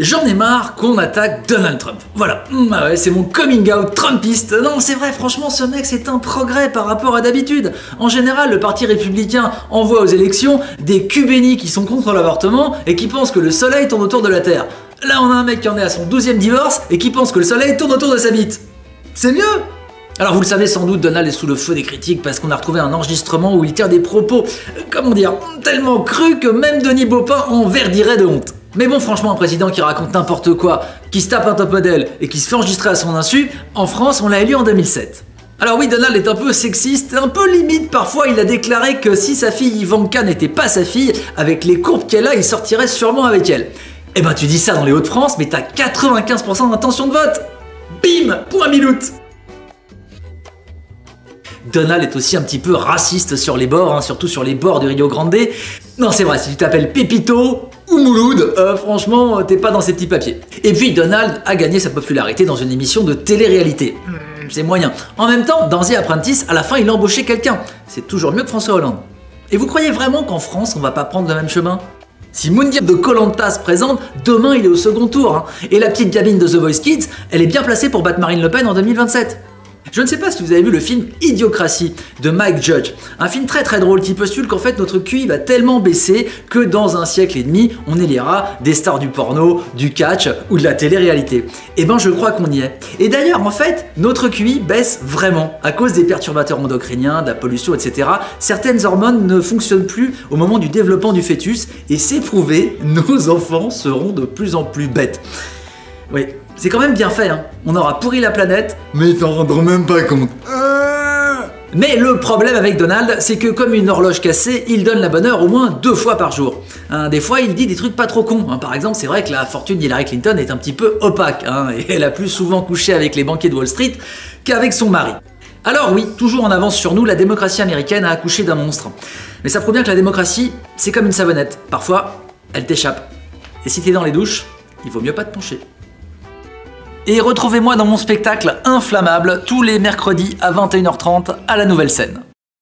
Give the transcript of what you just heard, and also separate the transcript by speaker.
Speaker 1: J'en ai marre qu'on attaque Donald Trump. Voilà, ah ouais, c'est mon coming out trumpiste. Non, c'est vrai, franchement, ce mec, c'est un progrès par rapport à d'habitude. En général, le parti républicain envoie aux élections des cubénis qui sont contre l'avortement et qui pensent que le soleil tourne autour de la Terre. Là, on a un mec qui en est à son 12e divorce et qui pense que le soleil tourne autour de sa bite. C'est mieux! Alors vous le savez sans doute, Donald est sous le feu des critiques parce qu'on a retrouvé un enregistrement où il tient des propos, comment dire, tellement crus que même Denis Baupin en verdirait de honte. Mais bon, franchement, un président qui raconte n'importe quoi, qui se tape un top modèle et qui se fait enregistrer à son insu, en France, on l'a élu en 2007. Alors oui, Donald est un peu sexiste, un peu limite parfois, il a déclaré que si sa fille Ivanka n'était pas sa fille, avec les courbes qu'elle a, il sortirait sûrement avec elle. Eh ben tu dis ça dans les Hauts-de-France, mais t'as 95% d'intention de vote. Bim, point Miloute. Donald est aussi un petit peu raciste sur les bords, hein, surtout sur les bords du Rio Grande. Non, c'est vrai, si tu t'appelles Pépito ou Mouloud, franchement, t'es pas dans ces petits papiers. Et puis Donald a gagné sa popularité dans une émission de télé-réalité. C'est moyen. En même temps, dans The Apprentice, à la fin, il a embauché quelqu'un. C'est toujours mieux que François Hollande. Et vous croyez vraiment qu'en France, on va pas prendre le même chemin ? Si Moundir de Koh Lanta se présente, demain il est au second tour. Hein. Et la petite gamine de The Voice Kids, elle est bien placée pour battre Marine Le Pen en 2027. Je ne sais pas si vous avez vu le film Idiocratie de Mike Judge, un film très drôle qui postule qu'en fait notre QI va tellement baisser que dans un siècle et demi, on élira des stars du porno, du catch ou de la télé-réalité. Et ben je crois qu'on y est. Et d'ailleurs en fait, notre QI baisse vraiment à cause des perturbateurs endocriniens, de la pollution, etc. Certaines hormones ne fonctionnent plus au moment du développement du fœtus et c'est prouvé, nos enfants seront de plus en plus bêtes. Oui. C'est quand même bien fait, hein. On aura pourri la planète, mais ils s'en rendront même pas compte. Mais le problème avec Donald, c'est que comme une horloge cassée, il donne la bonne heure au moins 2 fois par jour. Hein, des fois, il dit des trucs pas trop cons. Hein, par exemple, c'est vrai que la fortune d'Hillary Clinton est un petit peu opaque, hein, et elle a plus souvent couché avec les banquiers de Wall Street qu'avec son mari. Alors oui, toujours en avance sur nous, la démocratie américaine a accouché d'un monstre. Mais ça prouve bien que la démocratie, c'est comme une savonnette. Parfois, elle t'échappe. Et si t'es dans les douches, il vaut mieux pas te pencher. Et retrouvez-moi dans mon spectacle Inflammable tous les mercredis à 21h30 à la Nouvelle Scène.